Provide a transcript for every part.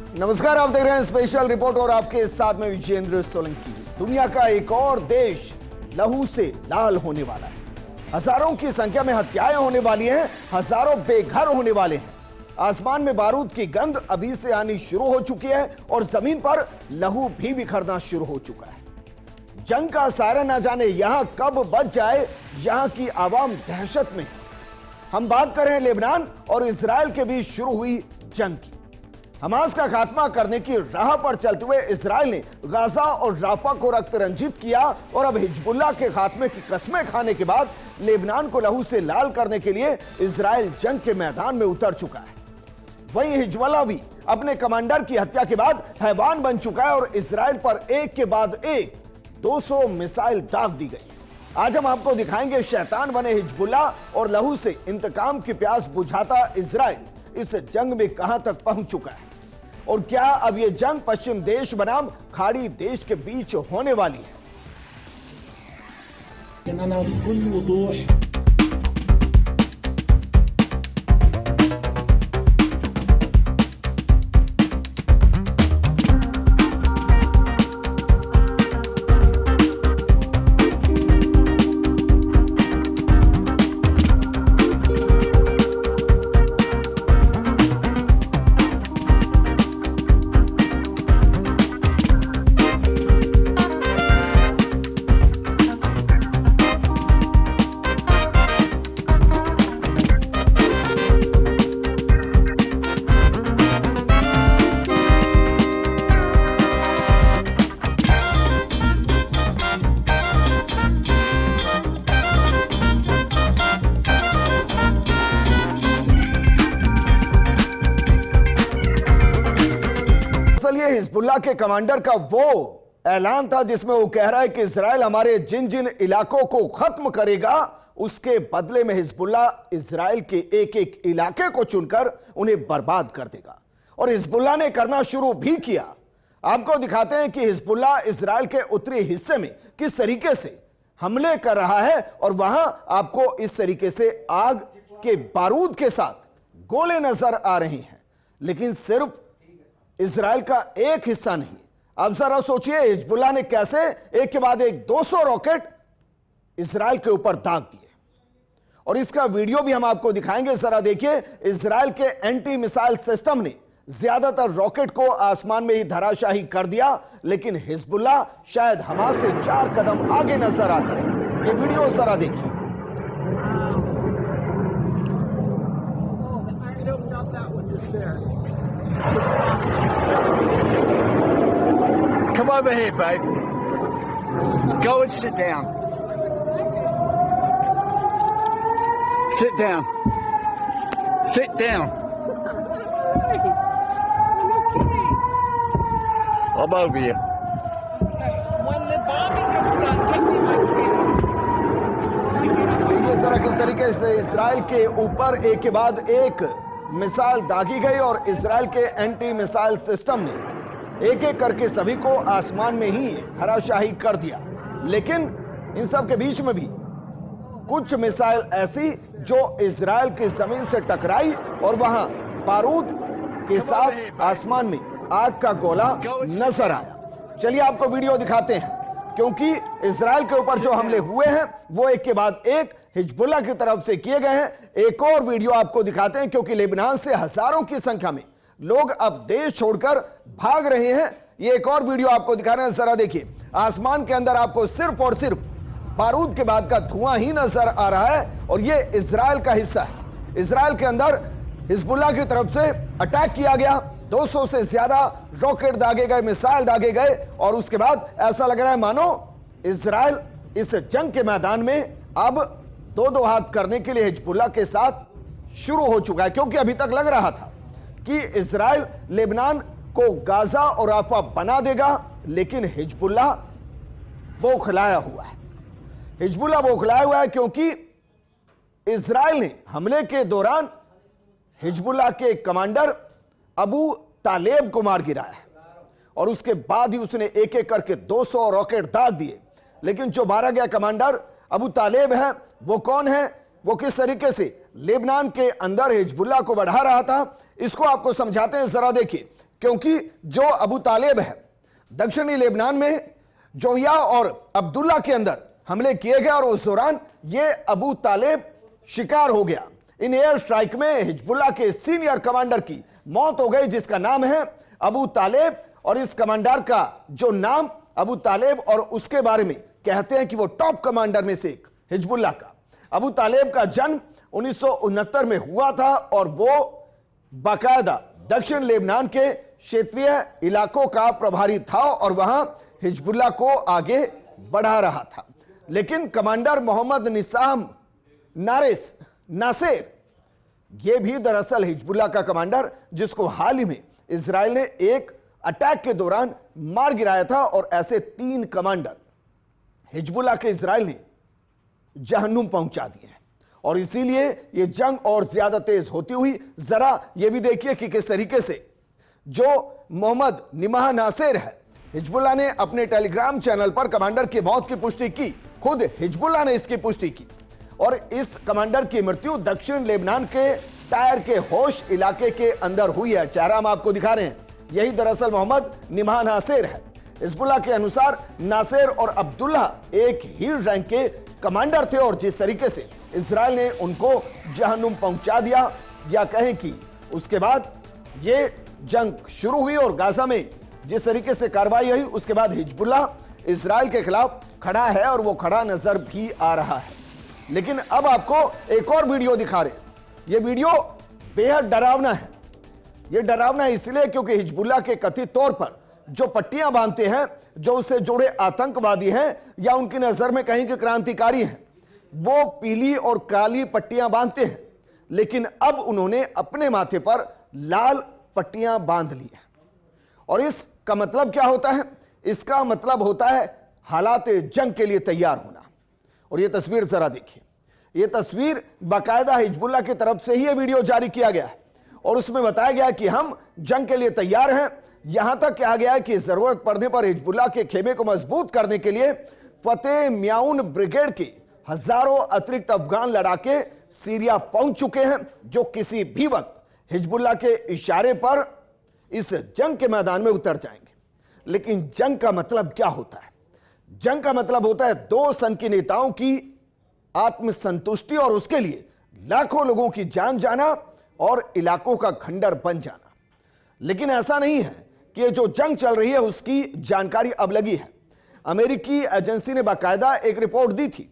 नमस्कार, आप देख रहे हैं स्पेशल रिपोर्ट और आपके साथ में विजेंद्र सोलंकी। दुनिया का एक और देश लहू से लाल होने वाला है। हजारों की संख्या में हत्याएं होने वाली हैं, हजारों बेघर होने वाले हैं। आसमान में बारूद की गंध अभी से आनी शुरू हो चुकी है और जमीन पर लहू भी बिखरना शुरू हो चुका है। जंग का सायरन न जाने यहां कब बच जाए, यहां की आवाम दहशत में। हम बात कर रहे हैं लेबनान और इजराइल के बीच शुरू हुई जंग की। हमास का खात्मा करने की राह पर चलते हुए इजराइल ने गाजा और राफा को रक्त रंजित किया और अब हिजबुल्लाह के खात्मे की कस्में खाने के बाद लेबनान को लहू से लाल करने के लिए इजराइल जंग के मैदान में उतर चुका है। वहीं हिजबुल्लाह भी अपने कमांडर की हत्या के बाद हैवान बन चुका है और इजराइल पर एक के बाद एक 200 मिसाइल दाग दी गई। आज हम आपको दिखाएंगे शैतान बने हिजबुल्लाह और लहू से इंतकाम की प्यास बुझाता इजराइल इस जंग में कहां तक पहुंच चुका है और क्या अब यह जंग पश्चिम देश बनाम खाड़ी देश के बीच होने वाली है। हिजबुल्लाह के कमांडर का वो ऐलान था जिसमें वो कह रहा है कि इजराइल हमारे जिन जिन इलाकों को खत्म करेगा उसके बदले में हिजबुल्लाह इजराइल के एक एक इलाके को चुनकर उन्हें बर्बाद कर देगा। और हिजबुल्लाह ने करना शुरू भी किया। आपको दिखाते हैं कि हिजबुल्लाह इजराइल के उत्तरी हिस्से में किस तरीके से हमले कर रहा है और वहां आपको इस तरीके से आग के बारूद के साथ गोले नजर आ रहे हैं, लेकिन सिर्फ इजराइल का एक हिस्सा नहीं। अब जरा सोचिए हिजबुल्लाह ने कैसे एक के बाद एक 200 रॉकेट इजराइल के ऊपर दाग दिए और इसका वीडियो भी हम आपको दिखाएंगे। जरा देखिए, इजराइल के एंटी मिसाइल सिस्टम ने ज्यादातर रॉकेट को आसमान में ही धराशाही कर दिया, लेकिन हिजबुल्लाह शायद हमास से 4 कदम आगे नजर आता है। ये वीडियो जरा देखिए। Come over here, babe. Go and sit down. Sit down. Sit down. I'm over here. When the bombing is done, get me my kid. देखिए जरा किस तरीके से इजराइल के ऊपर एक के बाद एक मिसाइल दागी गई और इजराइल के एंटी मिसाइल सिस्टम ने एक एक करके सभी को आसमान में ही धराशाही कर दिया। लेकिन इन सब के बीच में भी कुछ मिसाइल ऐसी जो इजराइल की जमीन से टकराई और वहां बारूद के साथ आसमान में आग का गोला नजर आया। चलिए आपको वीडियो दिखाते हैं, क्योंकि इजराइल के ऊपर जो हमले हुए हैं वो एक के बाद एक हिजबुल्लाह की तरफ से किए गए हैं। एक और वीडियो आपको दिखाते हैं, क्योंकि लेबनान से हजारों की संख्या में लोग अब देश छोड़कर भाग रहे हैं। ये एक और वीडियो आपको दिखा रहे हैं, जरा देखिए। आसमान के अंदर आपको सिर्फ और सिर्फ बारूद के बाद का धुआं ही नजर आ रहा है और ये इजराइल का हिस्सा है। इजराइल के अंदर हिजबुल्लाह की तरफ से अटैक किया गया, 200 से ज्यादा रॉकेट दागे गए, मिसाइल दागे गए और उसके बाद ऐसा लग रहा है मानो इजराइल इस जंग के मैदान में अब दो हाथ करने के लिए हिजबुल्लाह के साथ शुरू हो चुका है। क्योंकि अभी तक लग रहा था कि इजराइल लेबनान को गाजा और राफा बना देगा, लेकिन हिजबुल्लाह बौखलाया हुआ है। हिजबुल्लाह बौखलाया हुआ है क्योंकि इजराइल ने हमले के दौरान हिजबुल्लाह के कमांडर अबू तालेब को मार गिराया है और उसके बाद ही उसने एक एक करके 200 रॉकेट दाग दिए। लेकिन जो मारा गया कमांडर अबू तालेब है, वो कौन है, वो किस तरीके से लेबनान के अंदर हिजबुल्लाह को बढ़ा रहा था, इसको आपको समझाते हैं। जरा देखिए क्योंकि जो अबू तालेब है दक्षिणी लेबनान में जोया और अब्दुल्ला के अंदर हमले किए गए और उस दौरान ये अबू तालेब शिकार हो गया। इन एयर स्ट्राइक में हिजबुल्लाह के सीनियर कमांडर की मौत हो गई जिसका नाम है अबू तालेब। और इस कमांडर का जो नाम अबू तालेब और उसके बारे में कहते हैं कि वो टॉप कमांडर में से एक हिजबुल्लाह का। अबू तालेब का जन्म 1969 में हुआ था और वो बाकायदा दक्षिण लेबनान के क्षेत्रीय इलाकों का प्रभारी था और वहां हिजबुल्लाह को आगे बढ़ा रहा था। लेकिन कमांडर मोहम्मद नासेर ये भी दरअसल हिजबुल्लाह का कमांडर जिसको हाल ही में इजराइल ने एक अटैक के दौरान मार गिराया था। और ऐसे 3 कमांडर हिजबुल्लाह के इजराइल ने जहन्नुम पहुंचा दिए हैं और इसीलिए यह जंग और ज्यादा तेज होती हुई। जरा यह भी देखिए कि किस तरीके से जो मोहम्मद निमाह नासेर है हिजबुल्लाह ने अपने टेलीग्राम चैनल पर कमांडर की मौत की पुष्टि की। खुद हिजबुल्लाह ने इसकी पुष्टि की और इस कमांडर की मृत्यु दक्षिण लेबनान के टायर के होश इलाके के अंदर हुई है। चेहरा हम आपको दिखा रहे हैं, यही दरअसल मोहम्मद निमाह नासेर है। हिजबुल्लाह के अनुसार नासेर और अब्दुल्ला एक ही रैंक के कमांडर थे और जिस तरीके से इजराइल ने उनको जहन्नुम पहुंचा दिया या कहें कि उसके बाद ये जंग शुरू हुई और गाजा में जिस तरीके से कार्रवाई हुई उसके बाद हिजबुल्लाह इजराइल के खिलाफ खड़ा है और वो खड़ा नजर भी आ रहा है। लेकिन अब आपको एक और वीडियो दिखा रहे हैं। ये वीडियो बेहद डरावना है। ये डरावना है इसलिए क्योंकि हिजबुल्लाह के कथित तौर पर जो पट्टियां बांधते हैं, जो उससे जुड़े आतंकवादी हैं या उनकी नजर में कहीं के क्रांतिकारी हैं, वो पीली और काली पट्टियां बांधते हैं। लेकिन अब उन्होंने अपने माथे पर लाल पट्टियां बांध ली हैं। और इसका मतलब क्या होता है? इसका मतलब होता है हालात जंग के लिए तैयार होना। और ये तस्वीर जरा देखिए, ये तस्वीर बाकायदा हिजबुल्लाह की तरफ से ही ये वीडियो जारी किया गया है और उसमें बताया गया कि हम जंग के लिए तैयार हैं। यहां तक कहा गया है कि जरूरत पड़ने पर हिजबुल्लाह के खेमे को मजबूत करने के लिए फतेह म्याउन ब्रिगेड के हजारों अतिरिक्त अफगान लड़ाके सीरिया पहुंच चुके हैं जो किसी भी वक्त हिजबुल्लाह के इशारे पर इस जंग के मैदान में उतर जाएंगे। लेकिन जंग का मतलब क्या होता है? जंग का मतलब होता है 2 सन के नेताओं की आत्मसंतुष्टि और उसके लिए लाखों लोगों की जान जाना और इलाकों का खंडर बन जाना। लेकिन ऐसा नहीं है कि ये जो जंग चल रही है उसकी जानकारी अब लगी है। अमेरिकी एजेंसी ने बाकायदा एक रिपोर्ट दी थी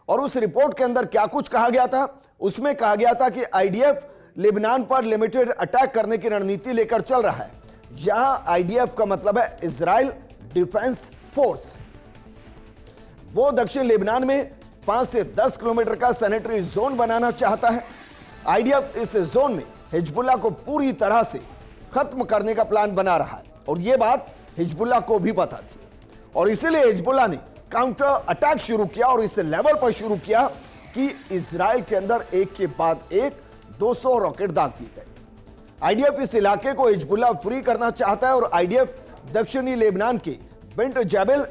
और उस रिपोर्ट के अंदर क्या कुछ कहा गया था? उसमें कहा गया था कि आईडीएफ लेबनान पर लिमिटेड अटैक करने की रणनीति लेकर चल रहा है। जहां आईडीएफ का मतलब है इजराइल डिफेंस फोर्स। वो दक्षिण लेबनान में 5 से 10 किलोमीटर का सैनिटरी जोन बनाना चाहता है। आईडीएफ इस जोन में हिजबुल्लाह को पूरी तरह से खत्म करने का प्लान बना रहा है और यह बात हिजबुल्लाह को भी पता थी और इसीलिए हिजबुल्लाह ने काउंटर अटैक शुरू किया और इस लेवल पर शुरू किया कि इजराइल के अंदर एक के बाद एक 200 रॉकेट दाग दिए गए। आईडीएफ इस इलाके को हिजबुल्लाह फ्री करना चाहता है और आईडीएफ दक्षिणी लेबनान के बिंट जेबल,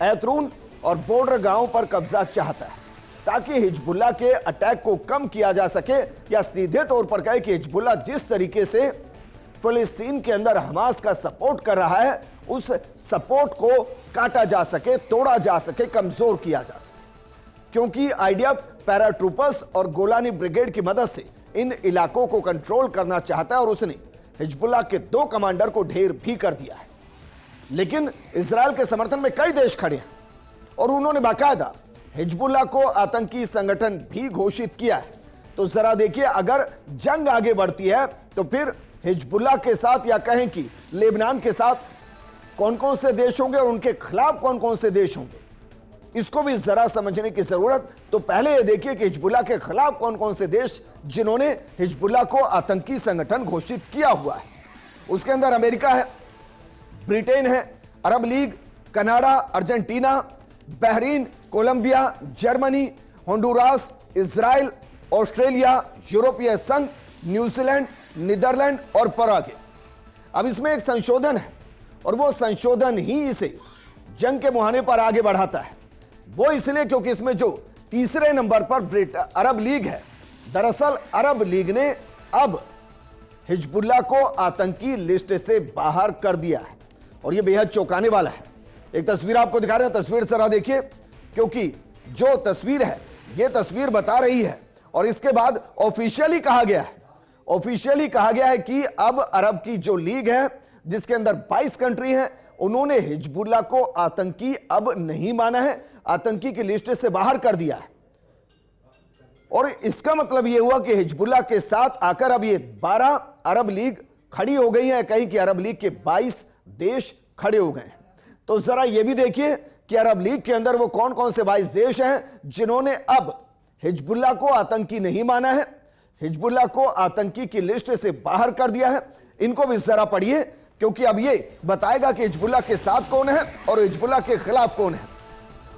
ऐतरून और बॉर्डर गांवों पर कब्जा चाहता है ताकि हिजबुल्लाह के अटैक को कम किया जा सके या सीधे तौर पर कहे कि हिजबुल्लाह जिस तरीके से फिलिस्तीन के अंदर हमास का सपोर्ट कर रहा है उस सपोर्ट को काटा जा सके, तोड़ा जा सके, कमजोर किया जा सके। क्योंकि आईडीएफ पैराट्रूपर्स और गोलानी ब्रिगेड की मदद से इन इलाकों को कंट्रोल करना चाहता है और उसने हिजबुल्लाह के 2 कमांडर को ढेर भी कर दिया है। लेकिन इजराइल के समर्थन में कई देश खड़े हैं और उन्होंने बाकायदा हिजबुल्लाह को आतंकी संगठन भी घोषित किया है। तो जरा देखिए, अगर जंग आगे बढ़ती है तो फिर हिजबुल्लाह के साथ या कहें कि लेबनान के साथ कौन कौन से देश होंगे और उनके खिलाफ कौन कौन से देश होंगे, इसको भी जरा समझने की जरूरत। तो पहले यह देखिए कि हिजबुल्लाह के खिलाफ कौन कौन से देश जिन्होंने हिजबुल्लाह को आतंकी संगठन घोषित किया हुआ है। उसके अंदर अमेरिका है, ब्रिटेन है, Arab League, Canada, Argentina, Bahrain, Colombia, Germany, Honduras, Israel, Australia, यूरोपीय संघ, न्यूजीलैंड, नीदरलैंड और पराग्वे। अब इसमें एक संशोधन है और वो संशोधन ही इसे जंग के मुहाने पर आगे बढ़ाता है। वो इसलिए क्योंकि इसमें जो तीसरे नंबर पर अरब लीग है, दरअसल अरब लीग ने अब हिजबुल्लाह को आतंकी लिस्ट से बाहर कर दिया है और यह बेहद चौंकाने वाला है। एक तस्वीर आपको दिखा रहे हैं, तस्वीर जरा देखिए, क्योंकि जो तस्वीर है यह तस्वीर बता रही है और इसके बाद ऑफिशियली कहा गया है कि अब अरब की जो लीग है जिसके अंदर 22 कंट्री हैं, उन्होंने हिजबुल्लाह को आतंकी अब नहीं माना है, आतंकी की लिस्ट से बाहर कर दिया है। और इसका मतलब यह हुआ कि हिजबुल्लाह के साथ आकर अब ये 12 अरब लीग खड़ी हो गई है, कहीं कि अरब लीग के 22 देश खड़े हो गए हैं। तो जरा यह भी देखिए कि अरब लीग के अंदर वो कौन कौन से 22 देश हैं जिन्होंने अब हिजबुल्लाह को आतंकी नहीं माना है, हिजबुल्लाह को आतंकी की लिस्ट से बाहर कर दिया है। इनको भी जरा पढ़िए, क्योंकि अब ये बताएगा कि हिजबुल्लाह के साथ कौन है और हिजबुल्लाह के खिलाफ कौन है।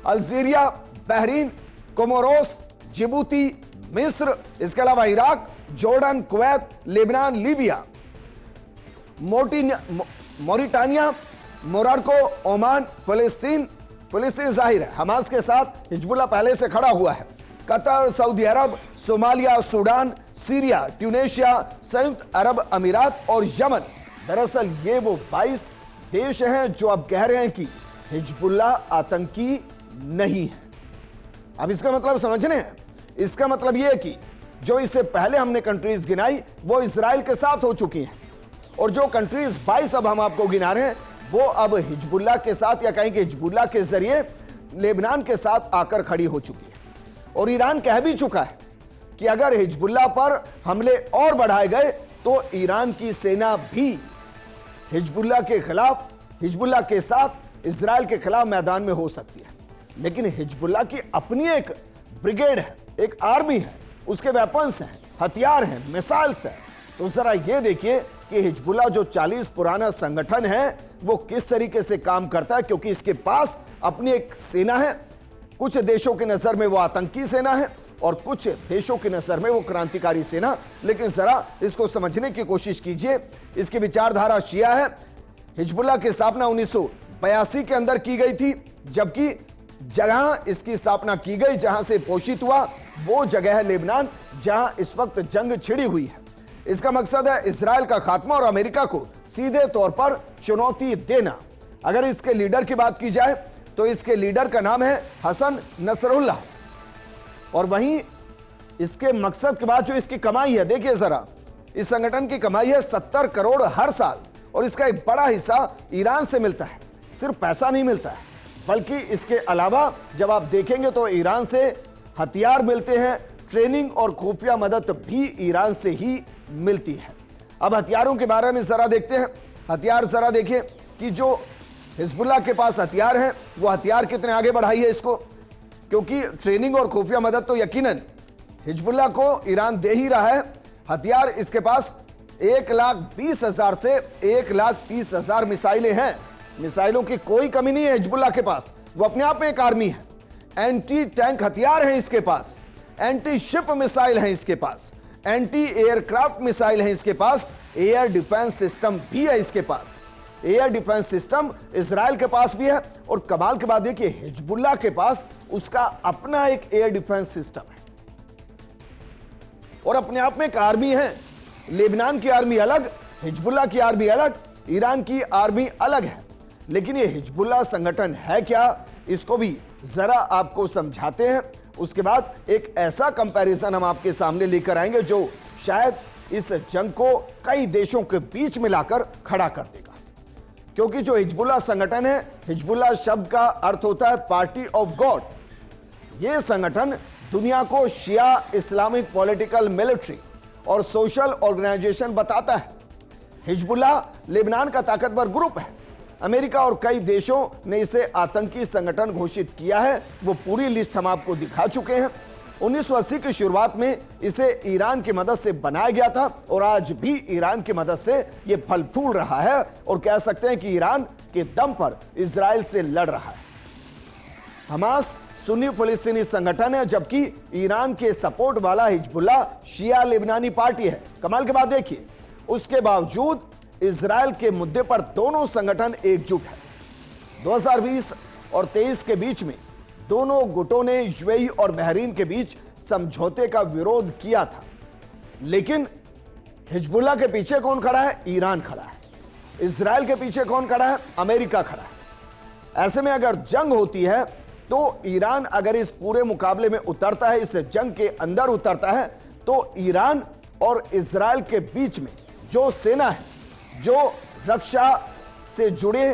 अल्जीरिया, बहरीन, कोमोरोस, जिबूती, मिस्र, इसके अलावा Iraq, Jordan, Kuwait, Lebanon, Libya, Mauritania, Morocco, Oman, फिलिस्तीन जाहिर है हमास के साथ हिजबुल्लाह पहले से खड़ा हुआ है, कतर, सऊदी अरब, सोमालिया, सूडान, सीरिया, ट्यूनेशिया, संयुक्त अरब अमीरात और यमन। दरअसल ये वो 22 देश हैं जो अब कह रहे हैं कि हिजबुल्लाह आतंकी नहीं है। अब इसका मतलब समझने हैं, इसका मतलब यह है कि जो इससे पहले हमने कंट्रीज गिनाई वो इजराइल के साथ हो चुकी हैं और जो कंट्रीज 22 अब हम आपको गिना रहे हैं वो अब हिजबुल्लाह के साथ या कहीं कि हिजबुल्लाह के जरिए लेबनान के साथ आकर खड़ी हो चुकी है। और ईरान कह भी चुका है कि अगर हिजबुल्लाह पर हमले और बढ़ाए गए तो ईरान की सेना भी हिजबुल्लाह के खिलाफ, हिजबुल्लाह के साथ इजराइल के खिलाफ मैदान में हो सकती है। लेकिन हिजबुल्लाह की अपनी एक ब्रिगेड है, एक आर्मी है, उसके वेपन्स हैं, हथियार हैं, मिसाइल्स हैं। तो जरा ये देखिए कि हिजबुल्लाह जो 40 पुराना संगठन है वो किस तरीके से काम करता है, क्योंकि इसके पास अपनी एक सेना है। कुछ देशों की नजर में वो आतंकी सेना है और कुछ देशों की नजर में वो क्रांतिकारी सेना। लेकिन जरा इसको समझने की कोशिश कीजिए। इसकी विचारधारा शिया है। हिजबुल्लाह की स्थापना 1982 के अंदर की गई थी, जबकि जहां इसकी स्थापना की गई, जहां से पोषित हुआ, वो जगह है लेबनान, जहां इस वक्त जंग छिड़ी हुई है। इसका मकसद है इजराइल का खात्मा और अमेरिका को सीधे तौर पर चुनौती देना। अगर इसके लीडर की बात की जाए तो इसके लीडर का नाम है हसन नसरुल्लाह। और वहीं इसके मकसद के बाद जो इसकी कमाई है, देखिए जरा, इस संगठन की कमाई है 70 करोड़ हर साल और इसका एक बड़ा हिस्सा ईरान से मिलता है। सिर्फ पैसा नहीं मिलता है, बल्कि इसके अलावा जब आप देखेंगे तो ईरान से हथियार मिलते हैं, ट्रेनिंग और खुफिया मदद भी ईरान से ही मिलती है। अब हथियारों के बारे में जरा देखते हैं। हथियार जरा देखिए कि जो हिजबुल्लाह के पास हथियार हैं वो हथियार कितने आगे बढ़ाई है इसको, क्योंकि ट्रेनिंग और खुफिया मदद तो यकीनन हिजबुल्लाह को ईरान दे ही रहा है। हथियार इसके पास 1,20,000 से 1,30,000 मिसाइलें हैं। मिसाइलों की कोई कमी नहीं है हिजबुल्लाह के पास, वो अपने आप में एक आर्मी है। एंटी टैंक हथियार हैं इसके पास, एंटी शिप मिसाइल हैं इसके पास, एंटी एयरक्राफ्ट मिसाइल है इसके पास, एयर डिफेंस सिस्टम भी है इसके पास। एयर डिफेंस सिस्टम इजराइल के पास भी है और कमाल की बात देखिए हिजबुल्लाह के पास उसका अपना एक एयर डिफेंस सिस्टम है और अपने आप में एक आर्मी है। लेबनान की आर्मी अलग, हिजबुल्लाह की आर्मी अलग, ईरान की आर्मी अलग है। लेकिन ये हिजबुल्लाह संगठन है क्या, इसको भी जरा आपको समझाते हैं। उसके बाद एक ऐसा कंपैरिजन हम आपके सामने लेकर आएंगे जो शायद इस जंग को कई देशों के बीच में लाकर खड़ा कर देगा। क्योंकि जो हिजबुल्लाह संगठन है, हिजबुल्लाह शब्द का अर्थ होता है पार्टी ऑफ गॉड। यह संगठन दुनिया को शिया इस्लामिक पॉलिटिकल, मिलिट्री और सोशल ऑर्गेनाइजेशन बताता है। हिजबुल्लाह लेबनान का ताकतवर ग्रुप है। अमेरिका और कई देशों ने इसे आतंकी संगठन घोषित किया है। वो पूरी लिस्ट हम आपको दिखा चुके हैं। 1980 की शुरुआत में इसे ईरान की मदद से बनाया गया था और आज भी ईरान की मदद से यह फल फूल रहा है और कह सकते हैं कि ईरान के दम पर इजराइल से लड़ रहा है। हमास सुन्नी फिलिस्तीनी संगठन है, जबकि ईरान के सपोर्ट वाला हिजबुल्लाह शिया लेबनानी पार्टी है। कमाल की बात देखिए, उसके बावजूद इजराइल के मुद्दे पर दोनों संगठन एकजुट है। 2020 और 23 के बीच में दोनों गुटों ने यूएई और बहरीन के बीच समझौते का विरोध किया था, लेकिन हिजबुल्लाह के पीछे कौन खड़ा है? ईरान खड़ा है। इजराइल के पीछे कौन खड़ा है? अमेरिका खड़ा है। ऐसे में अगर जंग होती है तो ईरान अगर इस पूरे मुकाबले में उतरता है, इस जंग के अंदर उतरता है, तो ईरान और इजराइल के बीच में जो सेना है, जो रक्षा से जुड़े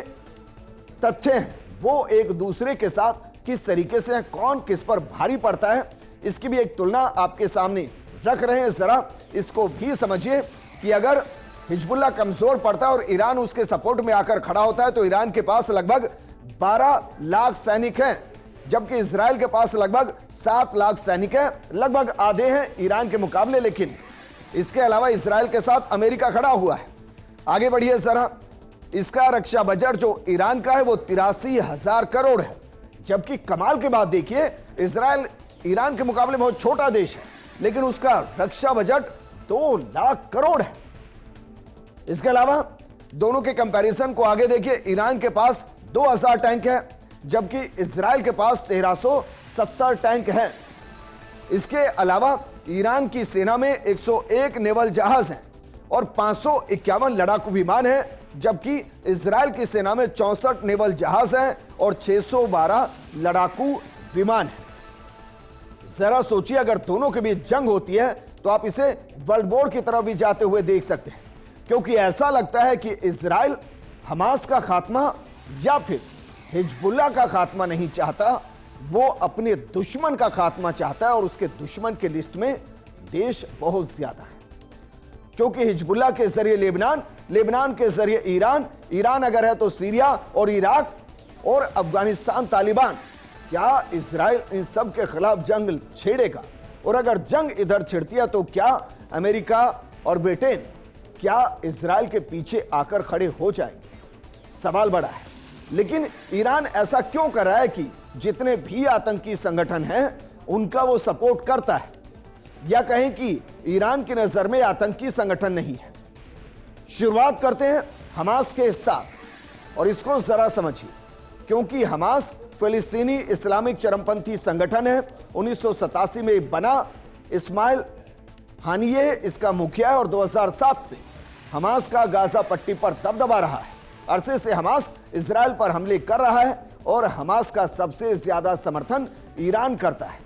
तथ्य हैं, वो एक दूसरे के साथ किस तरीके से कौन किस पर भारी पड़ता है, इसकी भी एक तुलना आपके सामने रख रहे हैं। जरा इसको भी समझिए कि अगर हिजबुल्लाह कमजोर पड़ता है और ईरान उसके सपोर्ट में आकर खड़ा होता है तो ईरान के पास लगभग 12 लाख सैनिक हैं, जबकि इजराइल के पास लगभग 7 लाख सैनिक हैं, लगभग आधे हैं ईरान के मुकाबले। लेकिन इसके अलावा इजराइल के साथ अमेरिका खड़ा हुआ है। आगे बढ़िए जरा। इसका रक्षा बजट जो ईरान का है वो 83,000 करोड़ है, जबकि कमाल की बात देखिए, इजराइल ईरान के मुकाबले बहुत छोटा देश है, लेकिन उसका रक्षा बजट 2 लाख करोड़ है। इसके अलावा दोनों के कंपैरिजन को आगे देखिए। ईरान के पास 2000 टैंक है, जबकि इजराइल के पास 1370 टैंक हैं। इसके अलावा ईरान की सेना में 101 नेवल जहाज हैं और 551 लड़ाकू विमान हैं, जबकि इजराइल की सेना में 64 नेवल जहाज हैं और 612 लड़ाकू विमान हैं। जरा सोचिए, अगर दोनों के बीच जंग होती है तो आप इसे वर्ल्ड वॉर की तरफ भी जाते हुए देख सकते हैं, क्योंकि ऐसा लगता है कि इजराइल हमास का खात्मा या फिर हिजबुल्लाह का खात्मा नहीं चाहता, वो अपने दुश्मन का खात्मा चाहता है। और उसके दुश्मन की लिस्ट में देश बहुत ज्यादा है, क्योंकि हिजबुल्लाह के जरिए लेबनान, लेबनान के जरिए ईरान, ईरान अगर है तो सीरिया और इराक और अफगानिस्तान तालिबान। क्या इजराइल इन सब के खिलाफ जंग छेड़ेगा? और अगर जंग इधर छिड़ती है तो क्या अमेरिका और ब्रिटेन क्या इजराइल के पीछे आकर खड़े हो जाएंगे? सवाल बड़ा है। लेकिन ईरान ऐसा क्यों कर रहा है कि जितने भी आतंकी संगठन हैं उनका वो सपोर्ट करता है, या कहें कि ईरान की नजर में आतंकी संगठन नहीं है? शुरुआत करते हैं हमास के साथ, और इसको जरा समझिए, क्योंकि हमास फिलिस्तीनी इस्लामिक चरमपंथी संगठन है। 1987 में बना। इस्माइल हानिये इसका मुखिया है और 2007 से हमास का गाजा पट्टी पर दबदबा रहा है। अरसे से हमास इजराइल पर हमले कर रहा है और हमास का सबसे ज्यादा समर्थन ईरान करता है।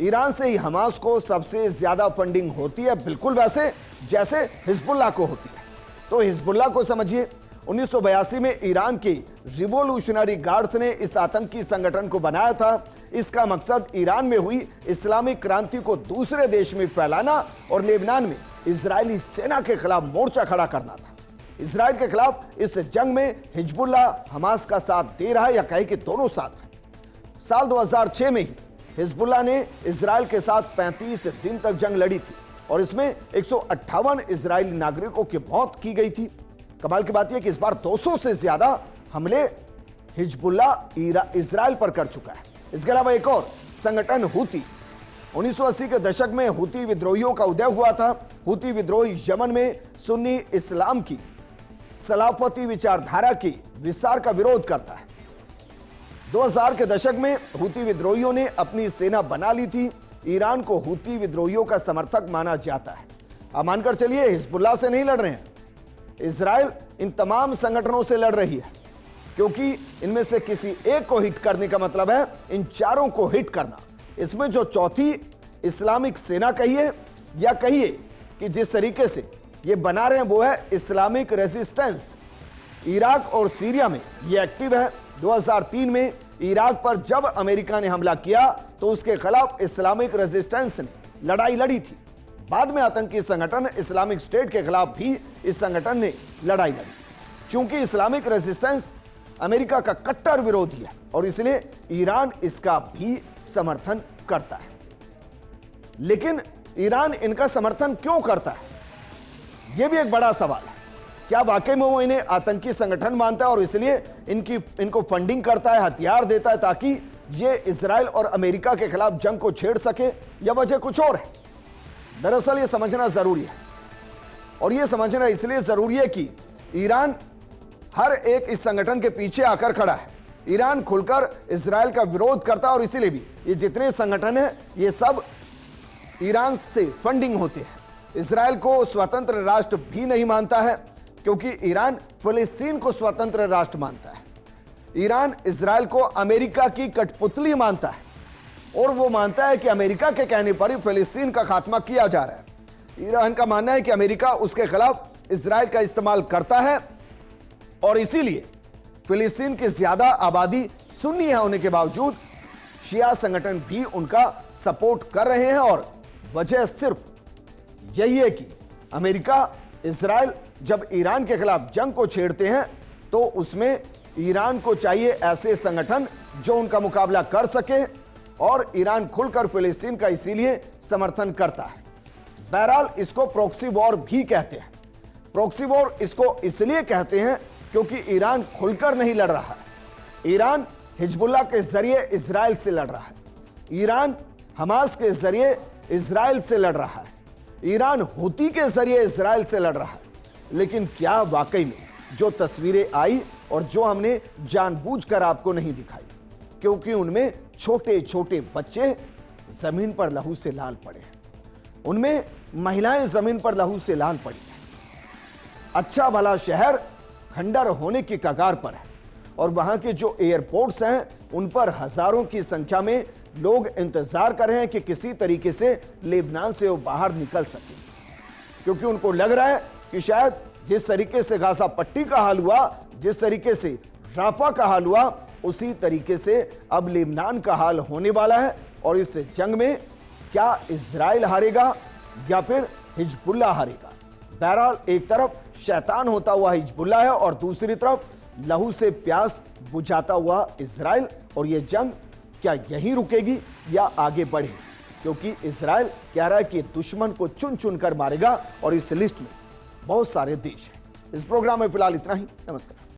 ईरान से ही हमास को सबसे ज्यादा फंडिंग होती है, बिल्कुल वैसे जैसे हिजबुल्लाह को होती है। तो हिजबुल्लाह को समझिए, 1982 में ईरान के रिवोल्यूशनरी गार्ड्स ने इस आतंकी संगठन को बनाया था। इसका मकसद ईरान में हुई इस्लामिक क्रांति को दूसरे देश में फैलाना और लेबनान में इजरायली सेना के खिलाफ मोर्चा खड़ा करना था। इजराइल के खिलाफ इस जंग में हिजबुल्लाह हमास का साथ दे रहा है, या कहे कि दोनों साथ हैं। साल 2006 में ही हिजबुल्लाह ने इजराइल के साथ 35 दिन तक जंग लड़ी थी और इसमें 158 इजरायली नागरिकों की मौत की गई थी। कमाल की बात यह कि इस बार 200 से ज्यादा हमले हिजबुल्लाह इजराइल पर कर चुका है। इसके अलावा एक और संगठन हूती, 1980 के दशक में हूती विद्रोहियों का उदय हुआ था। हूती विद्रोही यमन में सुन्नी इस्लाम की सलाफती विचारधारा की विस्तार का विरोध करता है। 2000 के दशक में हूती विद्रोहियों ने अपनी सेना बना ली थी। ईरान को हूती विद्रोहियों का समर्थक माना जाता है। अब मानकर चलिए हिजबुल्लाह से नहीं लड़ रहे हैं, इजराइल इन तमाम संगठनों से लड़ रही है, क्योंकि इनमें से किसी एक को हिट करने का मतलब है इन चारों को हिट करना। इसमें जो चौथी इस्लामिक सेना कहिए या कहिए कि जिस तरीके से ये बना रहे हैं वो है इस्लामिक रेजिस्टेंस। इराक और सीरिया में ये एक्टिव है। 2003 में इराक पर जब अमेरिका ने हमला किया तो उसके खिलाफ इस्लामिक रेजिस्टेंस ने लड़ाई लड़ी थी। बाद में आतंकी संगठन इस्लामिक स्टेट के खिलाफ भी इस संगठन ने लड़ाई लड़ी। चूंकि इस्लामिक रेजिस्टेंस अमेरिका का कट्टर विरोधी है और इसलिए ईरान इसका भी समर्थन करता है। लेकिन ईरान इनका समर्थन क्यों करता है, यह भी एक बड़ा सवाल है। क्या वाकई में वो इन्हें आतंकी संगठन मानता है और इसलिए इनको फंडिंग करता है, हथियार देता है ताकि ये इजराइल और अमेरिका के खिलाफ जंग को छेड़ सके, या वजह कुछ और है? दरअसल ये समझना जरूरी है, और यह समझना इसलिए जरूरी है कि ईरान हर एक इस संगठन के पीछे आकर खड़ा है। ईरान खुलकर इजराइल का विरोध करता है और इसीलिए भी ये जितने संगठन हैं ये सब ईरान से फंडिंग होते हैं। इसराइल को स्वतंत्र राष्ट्र भी नहीं मानता है, क्योंकि ईरान फिलिस्तीन को स्वतंत्र राष्ट्र मानता है। ईरान इसराइल को अमेरिका की कठपुतली मानता है और वो मानता है कि अमेरिका के कहने पर ही फिलिस्तीन का खात्मा किया जा रहा है। ईरान का मानना है कि अमेरिका उसके खिलाफ इसराइल का इस्तेमाल करता है और इसीलिए फिलिस्तीन की ज्यादा आबादी सुन्नी होने के बावजूद शिया संगठन भी उनका सपोर्ट कर रहे हैं। और वजह सिर्फ यही है कि अमेरिका इसराइल जब ईरान के खिलाफ जंग को छेड़ते हैं तो उसमें ईरान को चाहिए ऐसे संगठन जो उनका मुकाबला कर सके, और ईरान खुलकर फिलिस्तीन का इसीलिए समर्थन करता है। बहरहाल इसको प्रॉक्सी वॉर भी कहते हैं। प्रॉक्सी वॉर इसको इसलिए कहते हैं क्योंकि ईरान खुलकर नहीं लड़ रहा है। ईरान हिजबुल्लाह के जरिए इजराइल से लड़ रहा है। ईरान हमास के जरिए इजराइल से लड़ रहा है। ईरान हूती के जरिए इजराइल से लड़ रहा है। लेकिन क्या वाकई में जो तस्वीरें आई और जो हमने जानबूझकर आपको नहीं दिखाई, क्योंकि उनमें छोटे छोटे बच्चे जमीन पर लहू से लाल पड़े हैं, उनमें महिलाएं जमीन पर लहू से लाल पड़ी हैं। अच्छा भला शहर खंडर होने की कगार पर है और वहां के जो एयरपोर्ट्स हैं उन पर हजारों की संख्या में लोग इंतजार कर रहे हैं कि किसी तरीके से लेबनान से वो बाहर निकल सके, क्योंकि उनको लग रहा है कि शायद जिस तरीके से गाजा पट्टी का हाल हुआ, जिस तरीके से राफा का हाल हुआ, उसी तरीके से अब लेबनान का हाल होने वाला है। और इस जंग में क्या इजराइल हारेगा या फिर हिजबुल्लाह हारेगा? बहरहाल एक तरफ शैतान होता हुआ हिजबुल्लाह है और दूसरी तरफ लहू से प्यास बुझाता हुआ इजराइल। और यह जंग क्या यहीं रुकेगी या आगे बढ़े? क्योंकि इजराइल कह रहा है कि दुश्मन को चुन चुन कर मारेगा और इस लिस्ट में बहुत सारे देश हैं। इस प्रोग्राम में फिलहाल इतना ही। नमस्कार।